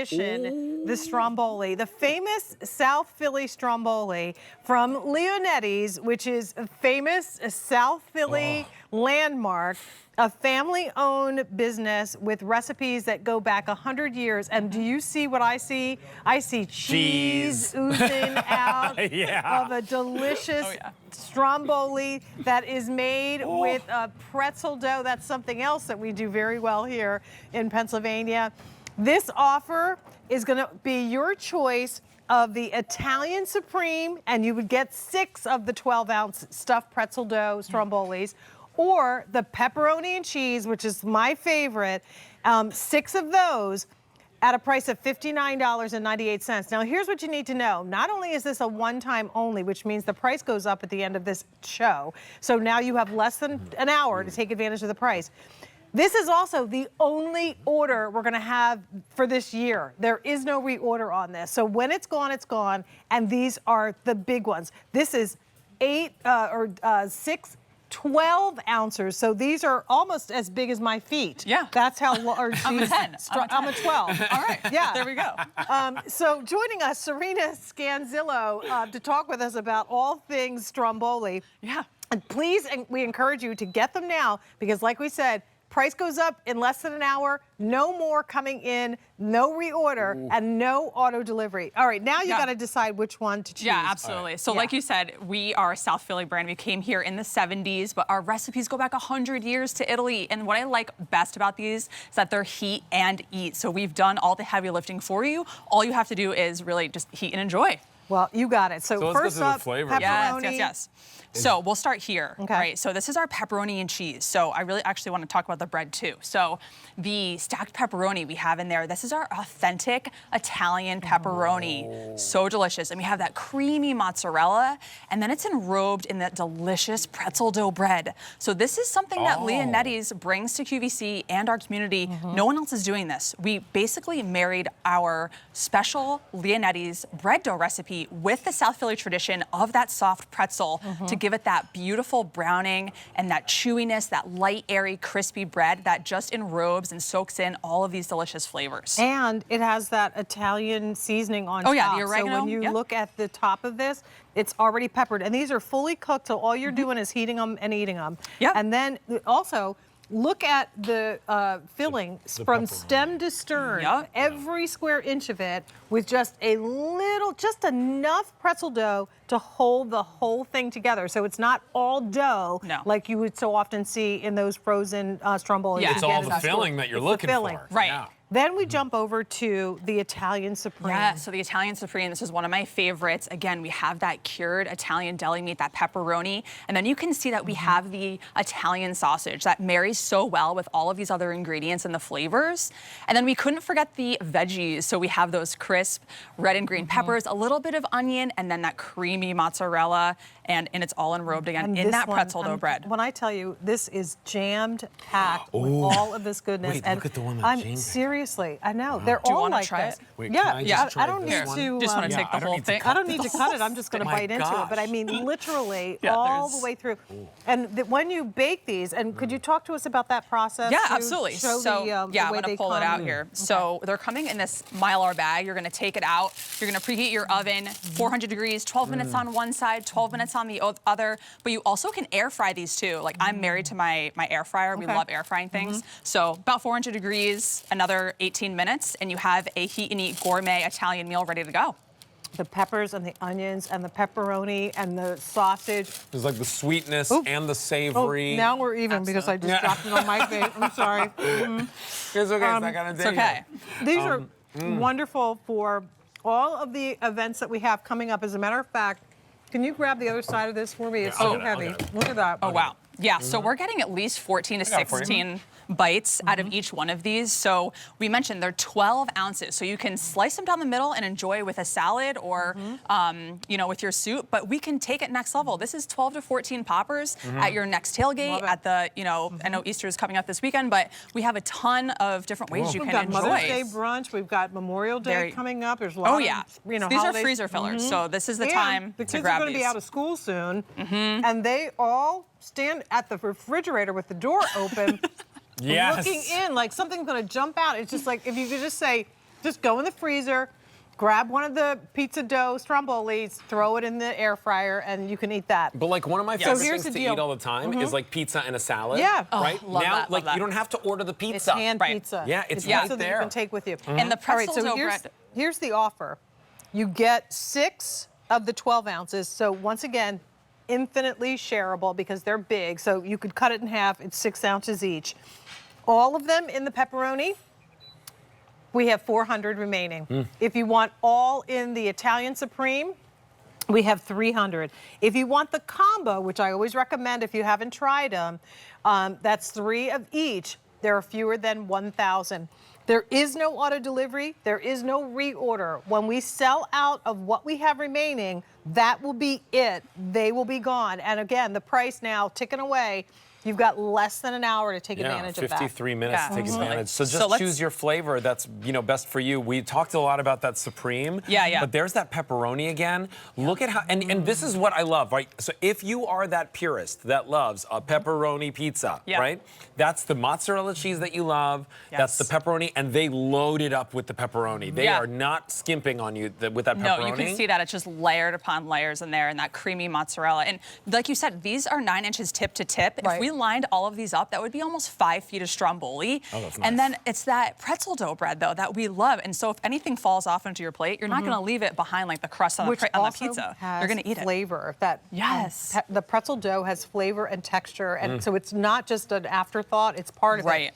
tradition, the Stromboli, the famous South Philly Stromboli from Leonetti's, which is a famous South Philly landmark, a family-owned business with recipes that go back 100 years. And do you see what I see? I see cheese oozing out of a delicious Stromboli that is made with a pretzel dough. That's something else that we do very well here in Pennsylvania. This offer is going to be your choice of the Italian Supreme, and you would get 6 of the 12-ounce stuffed pretzel dough Strombolis, or the pepperoni and cheese, which is my favorite, 6 of those at a price of $59.98. Now, here's what you need to know. Not only is this a one-time only, which means the price goes up at the end of this show, so now you have less than an hour to take advantage of the price. This is also the only order we're going to have for this year. There is no reorder on this. So when it's gone, and these are the big ones. This is 6 12 ounces, so these are almost as big as my feet. Yeah. That's how large I'm a 10. I'm a 12. All right. Yeah. There we go. So joining us, Serena Scanzillo, to talk with us about all things Stromboli. Yeah. And please, we encourage you to get them now, because like we said, price goes up in less than an hour, no more coming in, no reorder, and no auto delivery. All right, now you got to decide which one to choose. Yeah, absolutely. So like you said, we are a South Philly brand. We came here in the 70s, but our recipes go back 100 years to Italy. And what I like best about these is that they're heat and eat. So we've done all the heavy lifting for you. All you have to do is really just heat and enjoy. Well, you got it. So first up, pepperoni. Yes. So we'll start here, right? So this is our pepperoni and cheese. So I really actually want to talk about the bread too. So the stacked pepperoni we have in there, this is our authentic Italian pepperoni. So delicious. And we have that creamy mozzarella, and then it's enrobed in that delicious pretzel dough bread. So this is something that Leonetti's brings to QVC and our community. No one else is doing this. We basically married our special Leonetti's bread dough recipe with the South Philly tradition of that soft pretzel to give it that beautiful browning and that chewiness, that light, airy, crispy bread that just enrobes and soaks in all of these delicious flavors. And it has that Italian seasoning on top. Oh yeah, the oregano. So when you look at the top of this, it's already peppered. And these are fully cooked, so all you're doing is heating them and eating them. And then also, look at the filling from stem to stern, every square inch of it, with just a little, just enough pretzel dough to hold the whole thing together. So it's not all dough like you would so often see in those frozen Stromboli. It's all the filling that you're looking for. Right. Yeah. Then we jump over to the Italian Supreme. Yeah, so the Italian Supreme, this is one of my favorites. Again, we have that cured Italian deli meat, that pepperoni, and then you can see that we have the Italian sausage that marries so well with all of these other ingredients and the flavors. And then we couldn't forget the veggies. So we have those crisp red and green peppers, a little bit of onion, and then that creamy mozzarella, and it's all enrobed again in that pretzel dough bread. When I tell you, this is jammed packed with all of this goodness. Wait, look at the one that's I'm seriously, I know. They're Do you all want like to try this. it? Wait, I don't need to. Just want to take the whole thing. I don't need to cut it. I'm just going to bite into it. But I mean, literally all the way through. And when you bake these, and could you talk to us about that process? Yeah, absolutely. Show So the I'm way going to they pull it out here. So they're coming in this Mylar bag. You're going to take it out. You're going to preheat your oven, 400 degrees, 12 minutes on one side, 12 minutes on the other. But you also can air fry these too. Like I'm married to my air fryer. We love air frying things. So about 400 degrees, another 18 minutes, and you have a heat and eat gourmet Italian meal ready to go. The peppers and the onions and the pepperoni and the sausage. There's like the sweetness and the savory. Oh, now we're even because I just dropped it on my face. I'm sorry. It's okay. I gotta dig it. These are wonderful for all of the events that we have coming up. As a matter of fact, can you grab the other side of this for me? It's so heavy. Look at that. Oh, wow. Yeah, so we're getting at least 14 to 16 bites out of each one of these. So we mentioned they're 12 ounces. So you can slice them down the middle and enjoy with a salad or, you know, with your soup. But we can take it next level. This is 12 to 14 poppers at your next tailgate, at the, you know, I know Easter is coming up this weekend, but we have a ton of different ways you can enjoy. We've got Mother's Day brunch. We've got Memorial Day coming up. There's a lot of, you know, these holidays. are freezer fillers. So this is the time the to kids grab are going to be out of school soon, and they all stand at the refrigerator with the door open, looking in like something's going to jump out. It's just like if you could just say, just go in the freezer, grab one of the pizza dough strombolis, throw it in the air fryer, and you can eat that. But like one of my So favorite here's things the to deal. eat all the time is like pizza and a salad. Yeah. Right? love now, that, like love that. you don't have to order the pizza. It's hand Right. pizza. Yeah, it's pizza right that there. you can take with you. And the All right, pretzel so dough bread. here's the offer. You get 6 of the 12 ounces. So once again, infinitely shareable because they're big. So you could cut it in half. It's 6 ounces each. All of them in the pepperoni. We have 400 remaining. If you want all in the Italian Supreme, we have 300. If you want the combo, which I always recommend if you haven't tried them, that's 3 of each. There are fewer than 1,000. There is no auto delivery. There is no reorder. When we sell out of what we have remaining, that will be it. They will be gone. And again, the price now ticking away. You've got less than an hour to take advantage of that. 53 minutes to take absolutely. advantage. So just So let's- choose your flavor that's best for you. We talked a lot about that Supreme. Yeah. But there's that pepperoni again. Look at how, and this is what I love, right? So if you are that purist that loves a pepperoni pizza, Yeah. right? That's the mozzarella cheese that you love. That's the Yes. pepperoni, and they load it up with the pepperoni. They Yeah. are not skimping on you with that pepperoni. No, you can see that it's just layered upon layers in there, and that creamy mozzarella. And like you said, these are 9 inches tip to tip. Right. If we lined all of these up, that would be almost 5 feet of Stromboli. Oh, that's And nice. then it's that pretzel dough bread, though, that we love. And so if anything falls off into your plate, you're not going to leave it behind like the crust on, Which on the also pizza. has You're going to eat it. flavor. That Yes. the pretzel dough has flavor and texture, and so it's not just an afterthought; it's part of Right. it.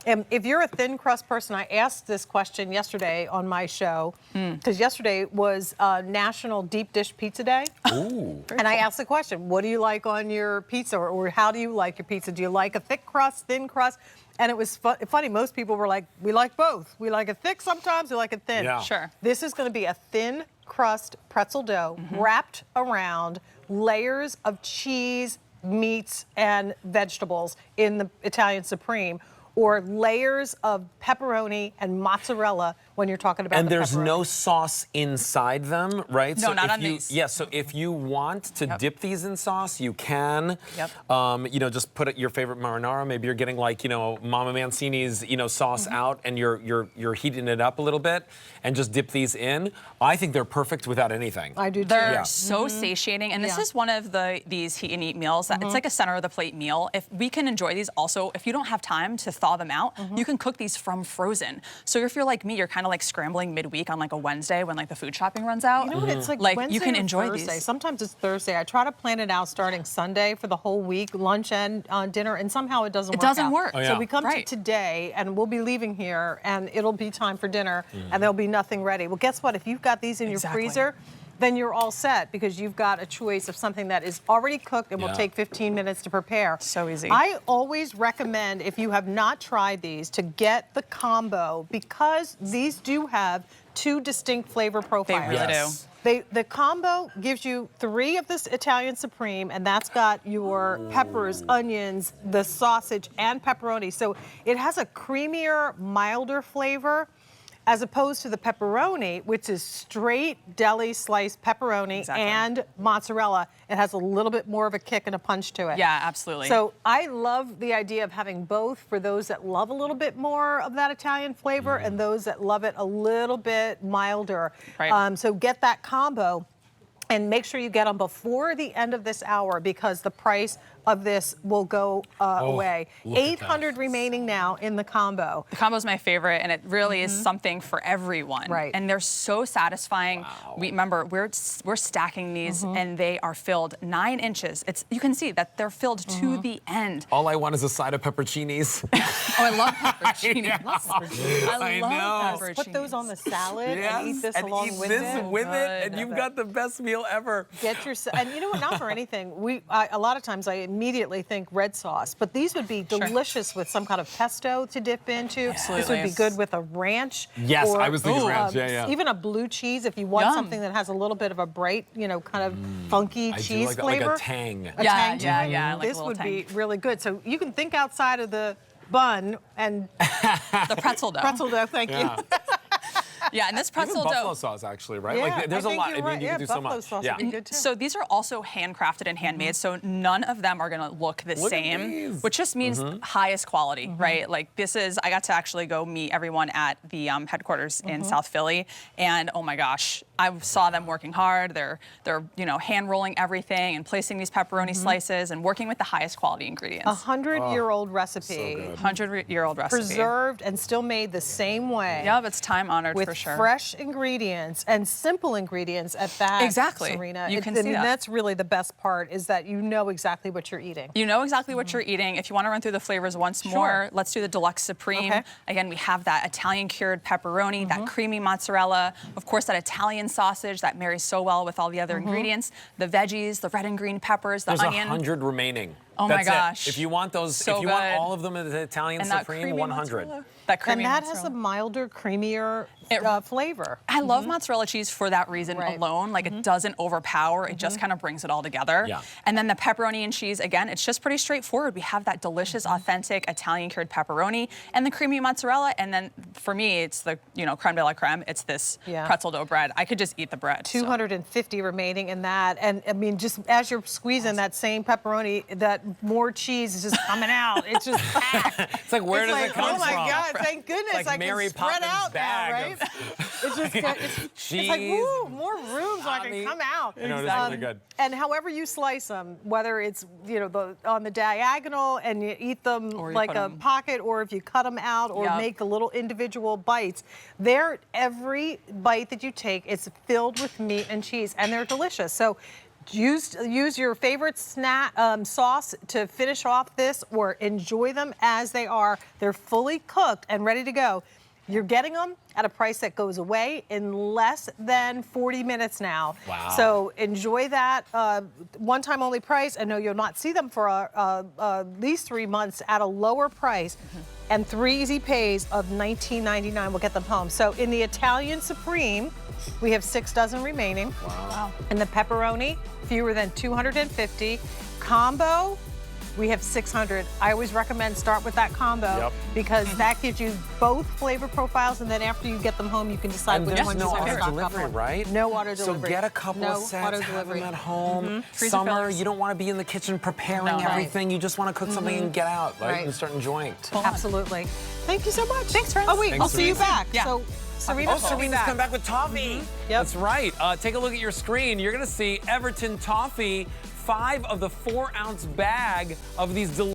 And if you're a thin crust person, I asked this question yesterday on my show because yesterday was National Deep Dish Pizza Day. Ooh. And I asked the question, what do you like on your pizza, or how do you like your pizza? Do you like a thick crust, thin crust? And it was funny, most people were like, we like both. We like it thick sometimes, we like it thin. Yeah. Sure. This is going to be a thin crust pretzel dough wrapped around layers of cheese, meats, and vegetables in the Italian Supreme, or layers of pepperoni and mozzarella when you're talking about And the there's pepperoni. no sauce inside them, right? No, not if on you, these. Yeah, so if you want to dip these in sauce, you can. Yep. Just put your favorite marinara. Maybe you're getting like, Mama Mancini's, sauce out, and you're heating it up a little bit, and just dip these in. I think they're perfect without anything. I do too. They're Yeah. so satiating, and this Yeah. is one of these heat and eat meals that it's like a center of the plate meal. If we can enjoy these, also if you don't have time to thaw them out, you can cook these from frozen. So if you're like me, you're kind of like scrambling midweek on like a Wednesday when like the food shopping runs out. You know what? It's like Wednesday you can or enjoy Thursday. these. Sometimes it's Thursday. I try to plan it out starting Sunday for the whole week, lunch and dinner, and somehow it doesn't It work doesn't out. work. Oh, yeah. So we come Right. to today, and we'll be leaving here, and it'll be time for dinner, and there'll be nothing ready. Well, guess what? If you've got these in your Exactly. freezer, then you're all set because you've got a choice of something that is already cooked and will Yeah. take 15 minutes to prepare. So easy. I always recommend, if you have not tried these, to get the combo because these do have 2 distinct flavor profiles. really Yes. The combo gives you 3 of this Italian Supreme, and that's got your peppers, onions, the sausage, and pepperoni. So it has a creamier, milder flavor, as opposed to the pepperoni, which is straight deli sliced pepperoni Exactly. and mozzarella. It has a little bit more of a kick and a punch to it. Yeah, absolutely. So I love the idea of having both for those that love a little bit more of that Italian flavor and those that love it a little bit milder. Right. So get that combo and make sure you get them before the end of this hour because the price of this will go away. look at that. 800 remaining now in the combo. The combo is my favorite, and it really is something for everyone. Right. And they're so satisfying. Remember, we're stacking these, and they are filled 9 inches. You can see that they're filled to the end. All I want is a side of pepperoncinis. Oh, I love pepperoni. I love I know. pepperoni. Put those on the salad and eat this and along eat with this it. with it, Good. and you've got the best meal ever. Get your and you know what? Not for anything. A lot of times I immediately think red sauce, but these would be delicious with some kind of pesto to dip into. This would Absolutely. be good with a ranch. Yes, I was thinking ranch, yeah. Even a blue cheese if you want Yum. something that has a little bit of a bright, kind of funky I do cheese like that, flavor. like a tang. A Yeah, tang to yeah, it. yeah, like a This little would be tang. really good. So you can think outside of the bun and The pretzel dough. pretzel dough. Thank you. Yeah, and this pretzel Even buffalo dough. sauce, actually, right? Yeah, like, there's I a think lot. you're I mean, right. you Yeah, can do so buffalo much. sauce Yeah. would be good too. So these are also handcrafted and handmade, so none of them are gonna look the Look at same, these. which just means highest quality, right? Like this is, I got to actually go meet everyone at the headquarters in South Philly, and oh my gosh, I saw them working hard. They're hand rolling everything and placing these pepperoni slices and working with the highest quality ingredients. 100-year-old recipe. So good. 100-year-old recipe. Preserved and still made the same way. Yeah, it's time honored With for sure. fresh ingredients and simple ingredients at that. Exactly. Serena. You can see that. That's really the best part, is that you know exactly what you're eating. You know exactly what you're eating. If you want to run through the flavors once more, let's do the Deluxe Supreme. Okay. Again, we have that Italian cured pepperoni, that creamy mozzarella, of course that Italian sausage that marries so well with all the other ingredients, the veggies, the red and green peppers, the There's onion. 100 remaining. Oh my That's gosh. It. If you want those, So if you want good. all of them in the Italian And that Supreme, creamy 100. mozzarella. That creamy And that has mozzarella. a milder, creamier flavor. I love mozzarella cheese for that reason Right. alone. Like it doesn't overpower, it just kind of brings it all together. Yeah. And then the pepperoni and cheese, again, it's just pretty straightforward. We have that delicious, authentic Italian cured pepperoni and the creamy mozzarella. And then for me, it's the, creme de la creme. It's this pretzel dough bread. I could just eat the bread. 250 remaining in that. And I mean, just as you're squeezing that same pepperoni, that more cheese is just coming out. It's just packed. It's like, where does it come oh from? my God, thank goodness. It's like I can Mary spread Poppins' out bag now, right? It's just, it's like, cheese, woo, more room so I can meat. come out. I know, it's really good. And however you slice them, whether it's, on the diagonal and you eat them Or you like put a 'em- pocket, or if you cut them out or Yep. make the little individual bites, every bite that you take is filled with meat and cheese, and they're delicious. So use your favorite snack sauce to finish off this, or enjoy them as they are. They're fully cooked and ready to go. You're getting them at a price that goes away in less than 40 minutes now. Wow. So enjoy that one-time only price. I know you'll not see them for at least 3 months at a lower price. And 3 easy pays of $19.99 will get them home. So in the Italian Supreme, we have 6 dozen remaining. Wow. And the pepperoni, fewer than 250. Combo, we have 600. I always recommend start with that combo because that gives you both flavor profiles, and then after you get them home, you can decide And which there's ones no you want to auto stock up delivery, on. right? No auto So delivery. get a couple no of sets, auto have delivery. them at home. Freezer Summer, fillers. you don't want to be in the kitchen preparing No. everything. You just want to cook something and get out, right? And start enjoying. Absolutely. Thank you so much. Thanks, friends. Oh, wait, Thanks, I'll see you Serena. back. Yeah. So, Serena, Oh, Serena's come back with toffee. Yep. That's right. Take a look at your screen. You're going to see Everton toffee, 5 of the 4-ounce bag of these delicious